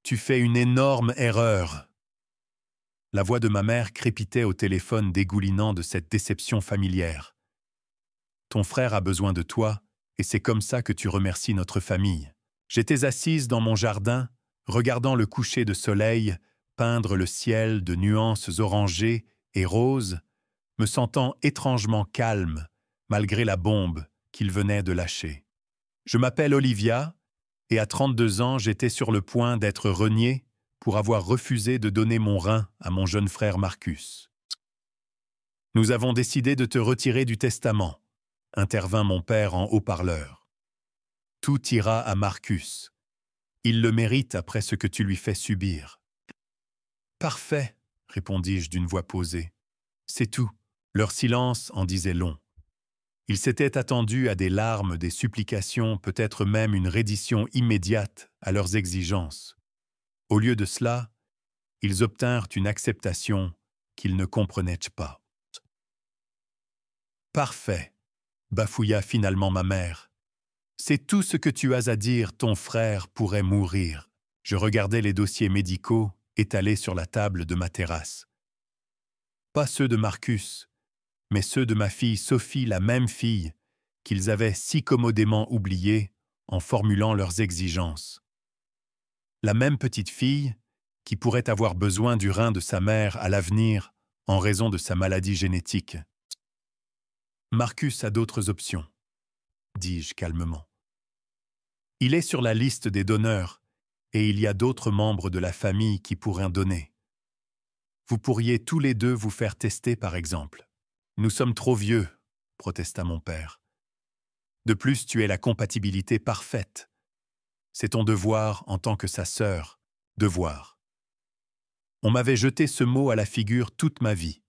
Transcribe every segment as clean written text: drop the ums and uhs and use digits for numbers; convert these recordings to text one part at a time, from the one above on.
Tu fais une énorme erreur. La voix de ma mère crépitait au téléphone dégoulinant de cette déception familière. Ton frère a besoin de toi, et c'est comme ça que tu remercies notre famille. J'étais assise dans mon jardin, regardant le coucher de soleil peindre le ciel de nuances orangées et roses, me sentant étrangement calme, malgré la bombe qu'il venait de lâcher. Je m'appelle Olivia, et à 32 ans, j'étais sur le point d'être renié pour avoir refusé de donner mon rein à mon jeune frère Marcus. Nous avons décidé de te retirer du testament, intervint mon père en haut-parleur. Tout ira à Marcus. Il le mérite après ce que tu lui fais subir. Parfait, répondis-je d'une voix posée. C'est tout. Leur silence en disait long. Ils s'étaient attendus à des larmes, des supplications, peut-être même une reddition immédiate à leurs exigences. Au lieu de cela, ils obtinrent une acceptation qu'ils ne comprenaient pas. Parfait, bafouilla finalement ma mère. C'est tout ce que tu as à dire, ton frère pourrait mourir. Je regardais les dossiers médicaux étalés sur la table de ma terrasse. Pas ceux de Marcus, mais ceux de ma fille Sophie, la même fille, qu'ils avaient si commodément oubliée en formulant leurs exigences. La même petite fille qui pourrait avoir besoin du rein de sa mère à l'avenir en raison de sa maladie génétique. Marcus a d'autres options, dis-je calmement. Il est sur la liste des donneurs et il y a d'autres membres de la famille qui pourraient donner. Vous pourriez tous les deux vous faire tester par exemple. Nous sommes trop vieux, protesta mon père. De plus, tu es la compatibilité parfaite. C'est ton devoir en tant que sa sœur, devoir. On m'avait jeté ce mot à la figure toute ma vie.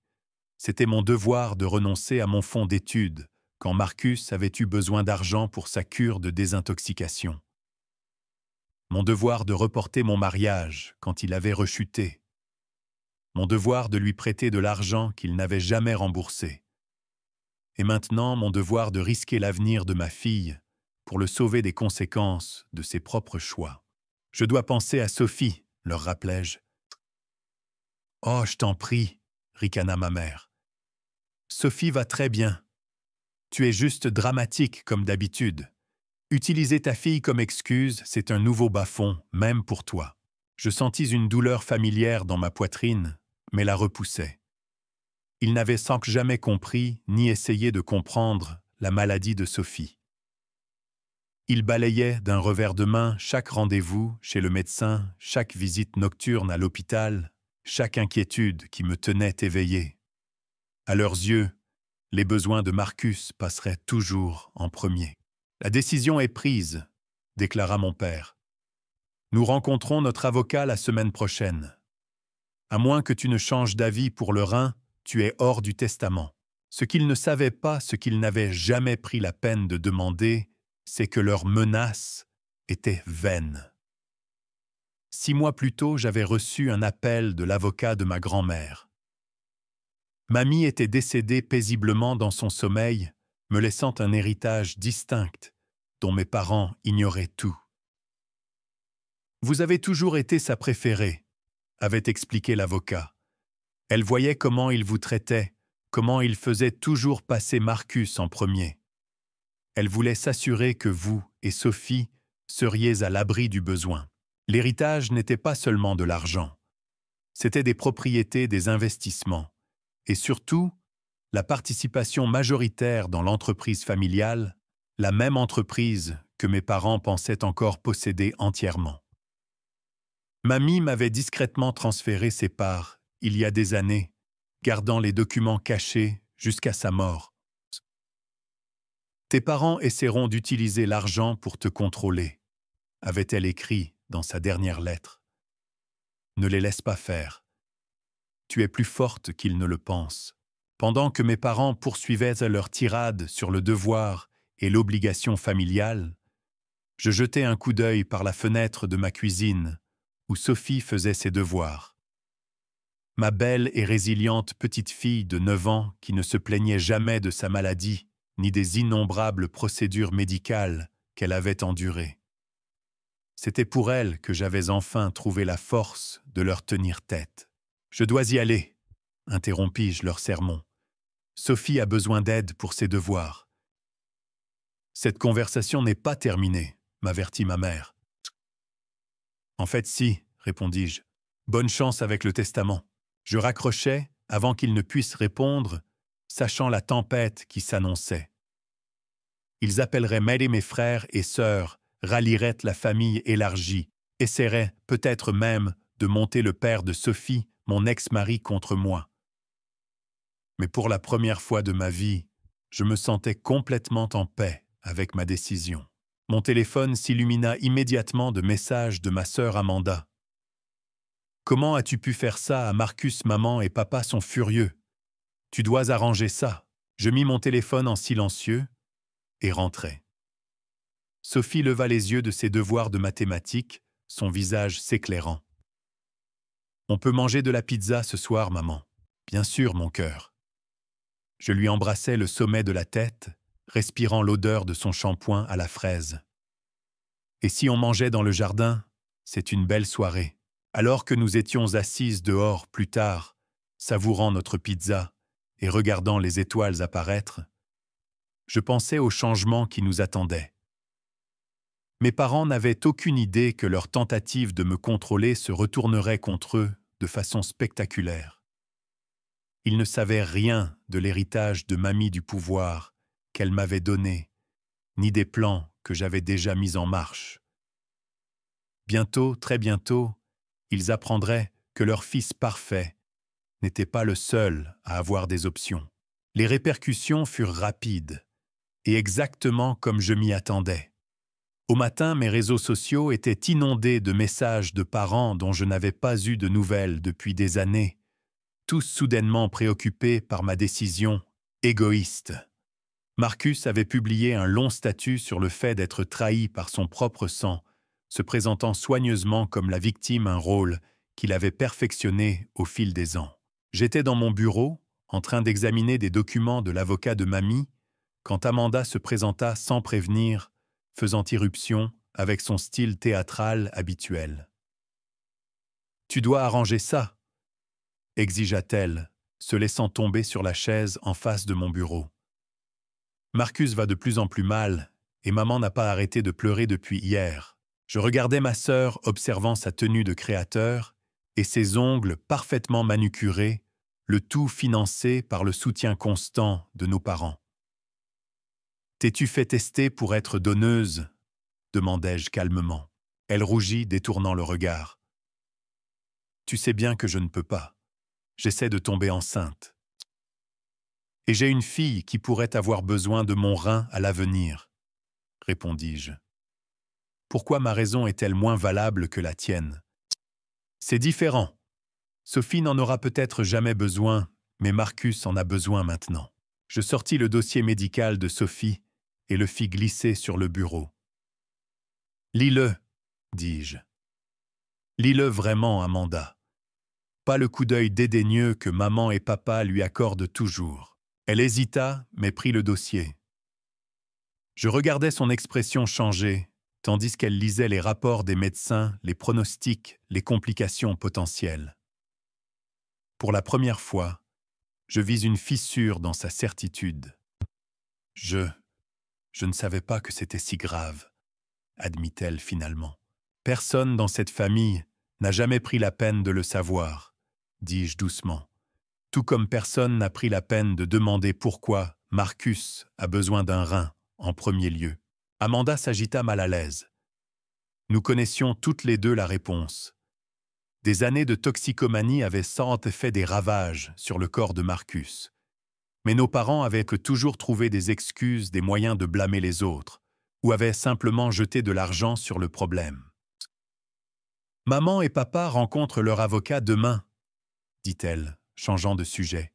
C'était mon devoir de renoncer à mon fonds d'études quand Marcus avait eu besoin d'argent pour sa cure de désintoxication. Mon devoir de reporter mon mariage quand il avait rechuté. Mon devoir de lui prêter de l'argent qu'il n'avait jamais remboursé. Et maintenant, mon devoir de risquer l'avenir de ma fille pour le sauver des conséquences de ses propres choix. Je dois penser à Sophie, leur rappelai-je. Oh, je t'en prie, ricana ma mère. Sophie va très bien. Tu es juste dramatique comme d'habitude. Utiliser ta fille comme excuse, c'est un nouveau bas-fond, même pour toi. Je sentis une douleur familière dans ma poitrine, mais la repoussai. Il n'avait sans que jamais compris ni essayé de comprendre la maladie de Sophie. Il balayait d'un revers de main chaque rendez-vous chez le médecin, chaque visite nocturne à l'hôpital, chaque inquiétude qui me tenait éveillé. À leurs yeux, les besoins de Marcus passeraient toujours en premier. La décision est prise, déclara mon père. Nous rencontrons notre avocat la semaine prochaine. À moins que tu ne changes d'avis pour le rein, tu es hors du testament. Ce qu'ils ne savaient pas, ce qu'ils n'avaient jamais pris la peine de demander, c'est que leur menace était vaine. 6 mois plus tôt, j'avais reçu un appel de l'avocat de ma grand-mère. Mamie était décédée paisiblement dans son sommeil, me laissant un héritage distinct, dont mes parents ignoraient tout. « Vous avez toujours été sa préférée », avait expliqué l'avocat. Elle voyait comment il vous traitait, comment il faisait toujours passer Marcus en premier. Elle voulait s'assurer que vous et Sophie seriez à l'abri du besoin. L'héritage n'était pas seulement de l'argent. C'était des propriétés, des investissements. Et surtout, la participation majoritaire dans l'entreprise familiale, la même entreprise que mes parents pensaient encore posséder entièrement. Mamie m'avait discrètement transféré ses parts, il y a des années, gardant les documents cachés jusqu'à sa mort. Tes parents essaieront d'utiliser l'argent pour te contrôler, avait-elle écrit dans sa dernière lettre. Ne les laisse pas faire. Tu es plus forte qu'ils ne le pensent. Pendant que mes parents poursuivaient leur tirade sur le devoir et l'obligation familiale, je jetai un coup d'œil par la fenêtre de ma cuisine, où Sophie faisait ses devoirs. Ma belle et résiliente petite fille de 9 ans qui ne se plaignait jamais de sa maladie, ni des innombrables procédures médicales qu'elle avait endurées. C'était pour elles que j'avais enfin trouvé la force de leur tenir tête. « Je dois y aller », interrompis-je leur sermon. « Sophie a besoin d'aide pour ses devoirs. » « Cette conversation n'est pas terminée, » m'avertit ma mère. « En fait, si, » répondis-je. « Bonne chance avec le testament. » Je raccrochai avant qu'ils ne puissent répondre, sachant la tempête qui s'annonçait. Ils appelleraient mêler mes frères et sœurs, rallieraient la famille élargie, essaieraient peut-être même de monter le père de Sophie, mon ex-mari, contre moi. Mais pour la première fois de ma vie, je me sentais complètement en paix avec ma décision. Mon téléphone s'illumina immédiatement de messages de ma sœur Amanda. « Comment as-tu pu faire ça à Marcus? Maman et papa sont furieux. Tu dois arranger ça. » Je mis mon téléphone en silencieux et rentrai. Sophie leva les yeux de ses devoirs de mathématiques, son visage s'éclairant. « On peut manger de la pizza ce soir, maman. »« Bien sûr, mon cœur. » Je lui embrassai le sommet de la tête, respirant l'odeur de son shampoing à la fraise. « Et si on mangeait dans le jardin? C'est une belle soirée. » Alors que nous étions assises dehors plus tard, savourant notre pizza et regardant les étoiles apparaître, je pensais au changement qui nous attendait. Mes parents n'avaient aucune idée que leur tentative de me contrôler se retournerait contre eux de façon spectaculaire. Ils ne savaient rien de l'héritage de mamie du pouvoir qu'elle m'avait donné, ni des plans que j'avais déjà mis en marche. Bientôt, très bientôt, ils apprendraient que leur fils parfait n'était pas le seul à avoir des options. Les répercussions furent rapides et exactement comme je m'y attendais. Au matin, mes réseaux sociaux étaient inondés de messages de parents dont je n'avais pas eu de nouvelles depuis des années, tous soudainement préoccupés par ma décision égoïste. Marcus avait publié un long statut sur le fait d'être trahi par son propre sang, se présentant soigneusement comme la victime, un rôle qu'il avait perfectionné au fil des ans. J'étais dans mon bureau, en train d'examiner des documents de l'avocat de mamie, quand Amanda se présenta sans prévenir, faisant irruption avec son style théâtral habituel. « Tu dois arranger ça », exigea-t-elle, se laissant tomber sur la chaise en face de mon bureau. « Marcus va de plus en plus mal, et maman n'a pas arrêté de pleurer depuis hier. » Je regardais ma sœur observant sa tenue de créateur et ses ongles parfaitement manucurés, le tout financé par le soutien constant de nos parents. « T'es-tu fait tester pour être donneuse ?» demandai-je calmement. Elle rougit, détournant le regard. « Tu sais bien que je ne peux pas. J'essaie de tomber enceinte. Et j'ai une fille qui pourrait avoir besoin de mon rein à l'avenir, » répondis-je. Pourquoi ma raison est-elle moins valable que la tienne? C'est différent. Sophie n'en aura peut-être jamais besoin, mais Marcus en a besoin maintenant. Je sortis le dossier médical de Sophie et le fis glisser sur le bureau. Lis-le, dis-je. Lis-le vraiment, Amanda. Pas le coup d'œil dédaigneux que maman et papa lui accordent toujours. Elle hésita, mais prit le dossier. Je regardais son expression changer, tandis qu'elle lisait les rapports des médecins, les pronostics, les complications potentielles. Pour la première fois, je vis une fissure dans sa certitude. Je ne savais pas que c'était si grave, admit-elle finalement. Personne dans cette famille n'a jamais pris la peine de le savoir, dis-je doucement. Tout comme personne n'a pris la peine de demander pourquoi Marcus a besoin d'un rein en premier lieu. Amanda s'agita mal à l'aise. Nous connaissions toutes les deux la réponse. Des années de toxicomanie avaient sans fait des ravages sur le corps de Marcus. Mais nos parents avaient toujours trouvé des excuses, des moyens de blâmer les autres, ou avaient simplement jeté de l'argent sur le problème. « Maman et papa rencontrent leur avocat demain, » dit-elle, changeant de sujet.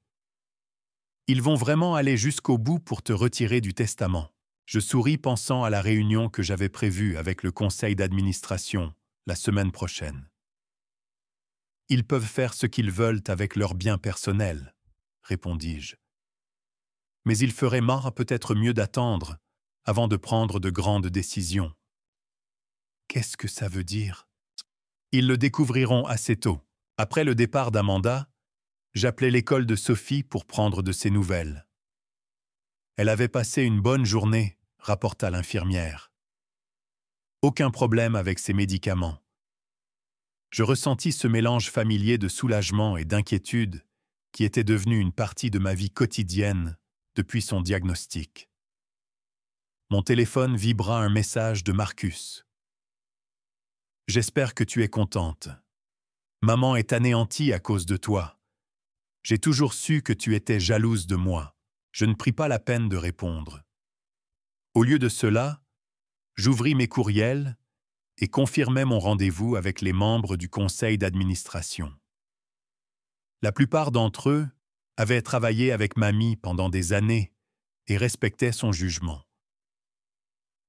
« Ils vont vraiment aller jusqu'au bout pour te retirer du testament. » Je souris pensant à la réunion que j'avais prévue avec le conseil d'administration la semaine prochaine. « Ils peuvent faire ce qu'ils veulent avec leurs biens personnels, » répondis-je. « Mais il ferait peut-être mieux d'attendre avant de prendre de grandes décisions. » Qu'est-ce que ça veut dire? Ils le découvriront assez tôt. Après le départ d'Amanda, j'appelai l'école de Sophie pour prendre de ses nouvelles. Elle avait passé une bonne journée, rapporta l'infirmière. Aucun problème avec ses médicaments. Je ressentis ce mélange familier de soulagement et d'inquiétude qui était devenu une partie de ma vie quotidienne depuis son diagnostic. Mon téléphone vibra un message de Marcus. « J'espère que tu es contente. Maman est anéantie à cause de toi. J'ai toujours su que tu étais jalouse de moi. Je ne pris pas la peine de répondre. Au lieu de cela, j'ouvris mes courriels et confirmai mon rendez-vous avec les membres du conseil d'administration. La plupart d'entre eux avaient travaillé avec mamie pendant des années et respectaient son jugement.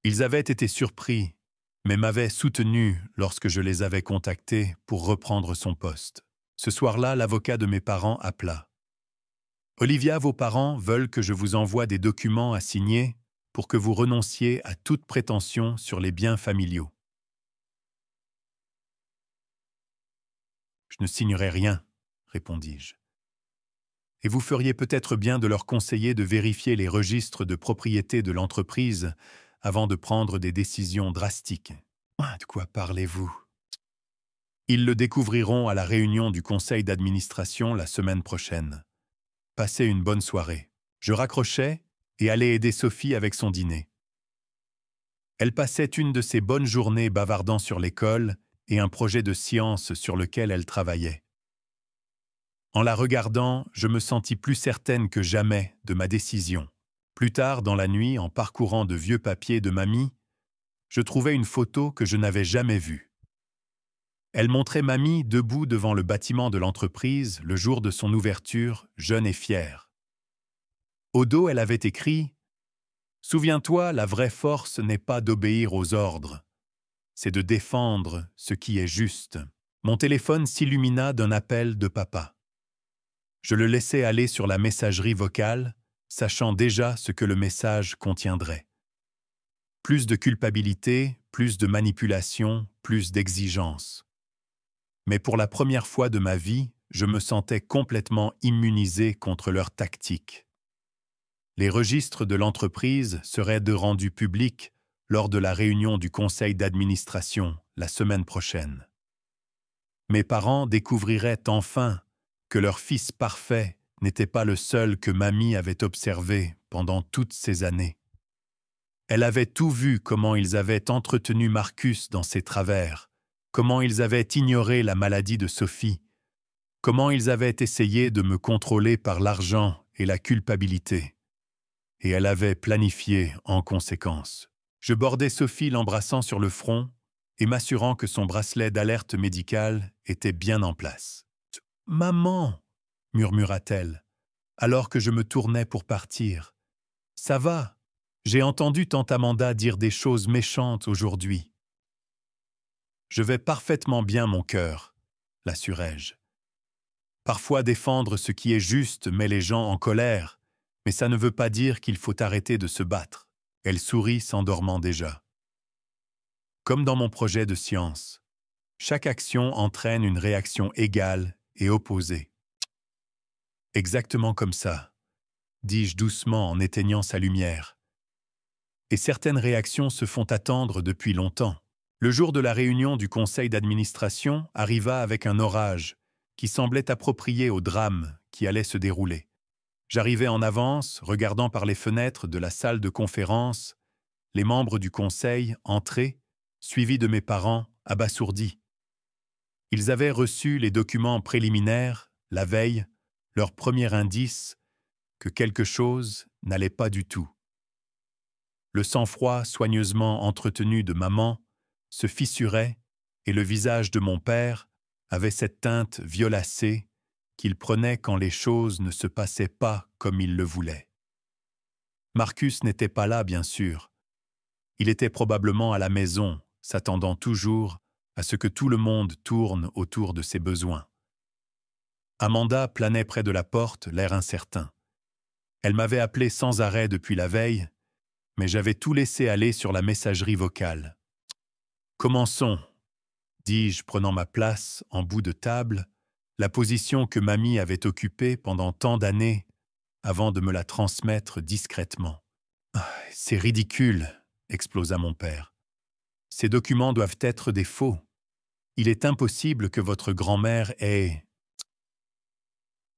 Ils avaient été surpris, mais m'avaient soutenu lorsque je les avais contactés pour reprendre son poste. Ce soir-là, l'avocat de mes parents appela. « Olivia, vos parents veulent que je vous envoie des documents à signer pour que vous renonciez à toute prétention sur les biens familiaux. » « Je ne signerai rien, » répondis-je. « Et vous feriez peut-être bien de leur conseiller de vérifier les registres de propriété de l'entreprise avant de prendre des décisions drastiques. » « De quoi parlez-vous ? » Ils le découvriront à la réunion du conseil d'administration la semaine prochaine. Passez une bonne soirée. Je raccrochai et allai aider Sophie avec son dîner. Elle passait une de ces bonnes journées bavardant sur l'école et un projet de science sur lequel elle travaillait. En la regardant, je me sentis plus certaine que jamais de ma décision. Plus tard, dans la nuit, en parcourant de vieux papiers de mamie, je trouvai une photo que je n'avais jamais vue. Elle montrait mamie debout devant le bâtiment de l'entreprise le jour de son ouverture, jeune et fière. Au dos, elle avait écrit « Souviens-toi, la vraie force n'est pas d'obéir aux ordres, c'est de défendre ce qui est juste. » Mon téléphone s'illumina d'un appel de papa. Je le laissai aller sur la messagerie vocale, sachant déjà ce que le message contiendrait. Plus de culpabilité, plus de manipulation, plus d'exigence. Mais pour la première fois de ma vie, je me sentais complètement immunisé contre leurs tactiques. Les registres de l'entreprise seraient rendus publics lors de la réunion du conseil d'administration la semaine prochaine. Mes parents découvriraient enfin que leur fils parfait n'était pas le seul que mamie avait observé pendant toutes ces années. Elle avait tout vu comment ils avaient entretenu Marcus dans ses travers, comment ils avaient ignoré la maladie de Sophie, comment ils avaient essayé de me contrôler par l'argent et la culpabilité. Et elle avait planifié en conséquence. Je bordai Sophie l'embrassant sur le front et m'assurant que son bracelet d'alerte médicale était bien en place. « Maman !» murmura-t-elle, alors que je me tournais pour partir. « Ça va, j'ai entendu tante Amanda dire des choses méchantes aujourd'hui. » « Je vais parfaitement bien, mon cœur, » l'assurai-je. « Parfois défendre ce qui est juste met les gens en colère, mais ça ne veut pas dire qu'il faut arrêter de se battre. » Elle sourit, s'endormant déjà. Comme dans mon projet de science, chaque action entraîne une réaction égale et opposée. « Exactement comme ça, » dis-je doucement en éteignant sa lumière. « Et certaines réactions se font attendre depuis longtemps. » Le jour de la réunion du conseil d'administration arriva avec un orage qui semblait approprié au drame qui allait se dérouler. J'arrivais en avance, regardant par les fenêtres de la salle de conférence, les membres du conseil entrer, suivis de mes parents, abasourdis. Ils avaient reçu les documents préliminaires, la veille, leur premier indice que quelque chose n'allait pas du tout. Le sang-froid soigneusement entretenu de maman se fissurait et le visage de mon père avait cette teinte violacée qu'il prenait quand les choses ne se passaient pas comme il le voulait. Marcus n'était pas là, bien sûr. Il était probablement à la maison, s'attendant toujours à ce que tout le monde tourne autour de ses besoins. Amanda planait près de la porte, l'air incertain. Elle m'avait appelé sans arrêt depuis la veille, mais j'avais tout laissé aller sur la messagerie vocale. Commençons, dis-je, prenant ma place en bout de table, la position que mamie avait occupée pendant tant d'années avant de me la transmettre discrètement. Ah, c'est ridicule, explosa mon père. Ces documents doivent être des faux. Il est impossible que votre grand-mère ait...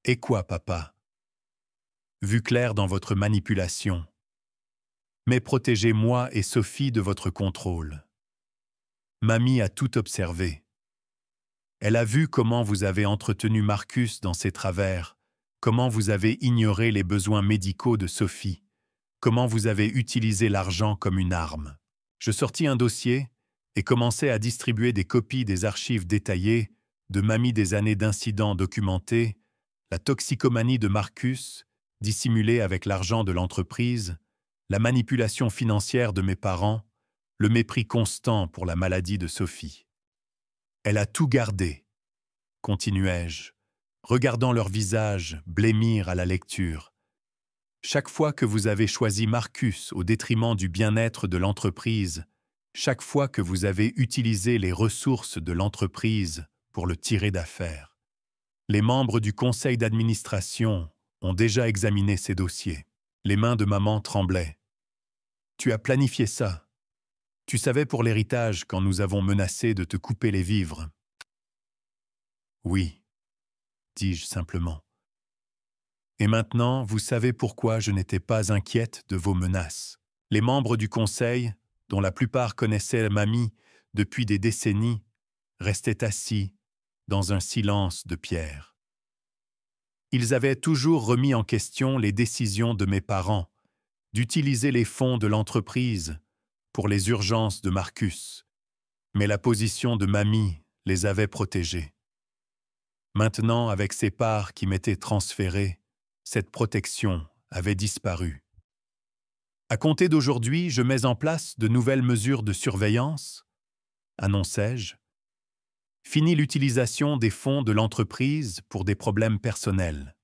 Et quoi, papa? Vu clair dans votre manipulation. Mais protégez moi et Sophie de votre contrôle. Mamie a tout observé. Elle a vu comment vous avez entretenu Marcus dans ses travers, comment vous avez ignoré les besoins médicaux de Sophie, comment vous avez utilisé l'argent comme une arme. Je sortis un dossier et commençai à distribuer des copies des archives détaillées de mamie des années d'incidents documentés, la toxicomanie de Marcus, dissimulée avec l'argent de l'entreprise, la manipulation financière de mes parents, le mépris constant pour la maladie de Sophie. Elle a tout gardé, continuai-je, regardant leur visage blêmir à la lecture. Chaque fois que vous avez choisi Marcus au détriment du bien-être de l'entreprise, chaque fois que vous avez utilisé les ressources de l'entreprise pour le tirer d'affaire, les membres du conseil d'administration ont déjà examiné ces dossiers. Les mains de maman tremblaient. « Tu as planifié ça. Tu savais pour l'héritage quand nous avons menacé de te couper les vivres. » « Oui, dis-je simplement. Et maintenant, vous savez pourquoi je n'étais pas inquiète de vos menaces. Les membres du conseil, dont la plupart connaissaient mamie depuis des décennies, restaient assis dans un silence de pierre. Ils avaient toujours remis en question les décisions de mes parents, d'utiliser les fonds de l'entreprise pour les urgences de Marcus, mais la position de mamie les avait protégés. Maintenant, avec ces parts qui m'étaient transférées, cette protection avait disparu. À compter d'aujourd'hui, je mets en place de nouvelles mesures de surveillance, annonçai-je. Fini l'utilisation des fonds de l'entreprise pour des problèmes personnels.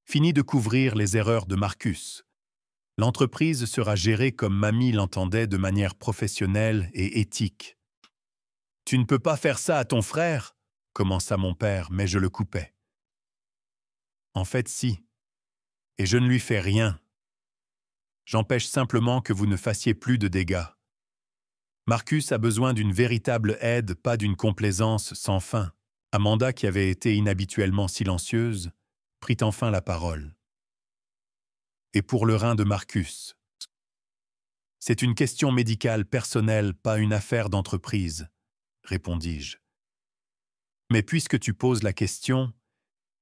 Fini de couvrir les erreurs de Marcus. L'entreprise sera gérée comme mamie l'entendait de manière professionnelle et éthique. « Tu ne peux pas faire ça à ton frère !» commença mon père, mais je le coupai. « En fait, si. Et je ne lui fais rien. J'empêche simplement que vous ne fassiez plus de dégâts. Marcus a besoin d'une véritable aide, pas d'une complaisance sans fin. » Amanda, qui avait été inhabituellement silencieuse, prit enfin la parole. « Et pour le rein de Marcus. C'est une question médicale personnelle, pas une affaire d'entreprise, répondis-je. Mais puisque tu poses la question,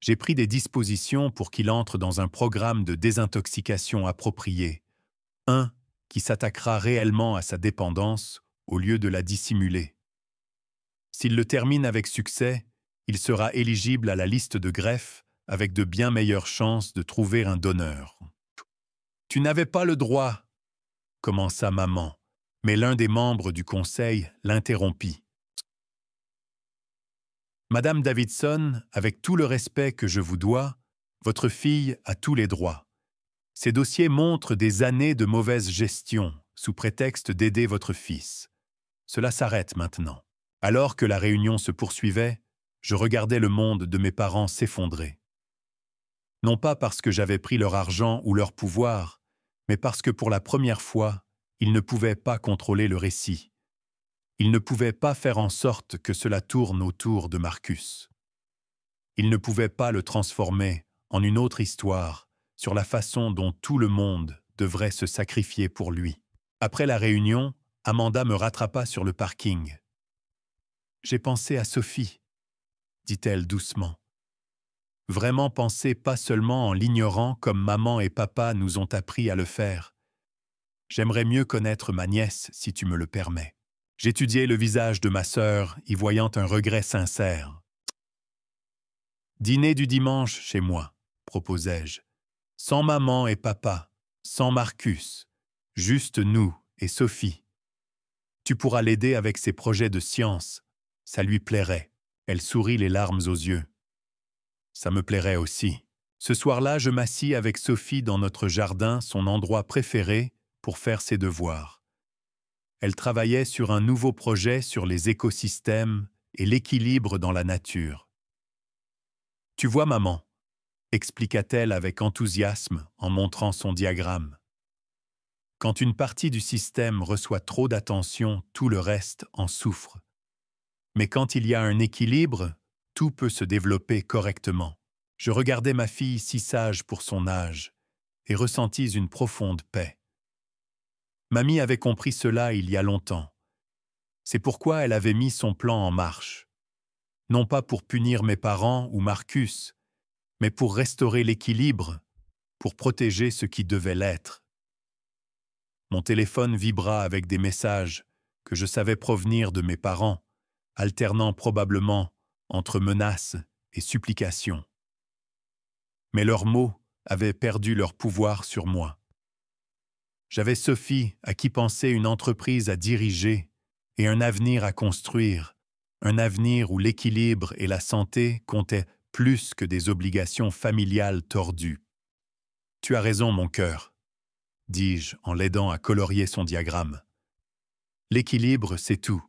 j'ai pris des dispositions pour qu'il entre dans un programme de désintoxication approprié, un qui s'attaquera réellement à sa dépendance au lieu de la dissimuler. S'il le termine avec succès, il sera éligible à la liste de greffe avec de bien meilleures chances de trouver un donneur. « Tu n'avais pas le droit !» commença maman, mais l'un des membres du conseil l'interrompit. « Madame Davidson, avec tout le respect que je vous dois, votre fille a tous les droits. Ces dossiers montrent des années de mauvaise gestion, sous prétexte d'aider votre fils. Cela s'arrête maintenant. » Alors que la réunion se poursuivait, je regardais le monde de mes parents s'effondrer. Non pas parce que j'avais pris leur argent ou leur pouvoir, mais parce que pour la première fois, ils ne pouvaient pas contrôler le récit. Ils ne pouvaient pas faire en sorte que cela tourne autour de Marcus. Ils ne pouvaient pas le transformer en une autre histoire sur la façon dont tout le monde devrait se sacrifier pour lui. Après la réunion, Amanda me rattrapa sur le parking. « J'ai pensé à Sophie, » dit-elle doucement. « Vraiment penser pas seulement en l'ignorant comme maman et papa nous ont appris à le faire. J'aimerais mieux connaître ma nièce, si tu me le permets. » J'étudiai le visage de ma sœur, y voyant un regret sincère. « Dîner du dimanche chez moi, » proposai-je. « Sans maman et papa, sans Marcus, juste nous et Sophie. Tu pourras l'aider avec ses projets de science. Ça lui plairait. » Elle sourit les larmes aux yeux. « Ça me plairait aussi. » Ce soir-là, je m'assis avec Sophie dans notre jardin, son endroit préféré, pour faire ses devoirs. Elle travaillait sur un nouveau projet sur les écosystèmes et l'équilibre dans la nature. « Tu vois, maman », expliqua-t-elle avec enthousiasme en montrant son diagramme. Quand une partie du système reçoit trop d'attention, tout le reste en souffre. Mais quand il y a un équilibre, tout peut se développer correctement. Je regardais ma fille si sage pour son âge et ressentis une profonde paix. Mamie avait compris cela il y a longtemps. C'est pourquoi elle avait mis son plan en marche. Non pas pour punir mes parents ou Marcus, mais pour restaurer l'équilibre, pour protéger ce qui devait l'être. Mon téléphone vibra avec des messages que je savais provenir de mes parents, alternant probablement entre menaces et supplications. Mais leurs mots avaient perdu leur pouvoir sur moi. J'avais Sophie à qui penser une entreprise à diriger et un avenir à construire, un avenir où l'équilibre et la santé comptaient plus que des obligations familiales tordues. « Tu as raison, mon cœur », dis-je en l'aidant à colorier son diagramme. « L'équilibre, c'est tout.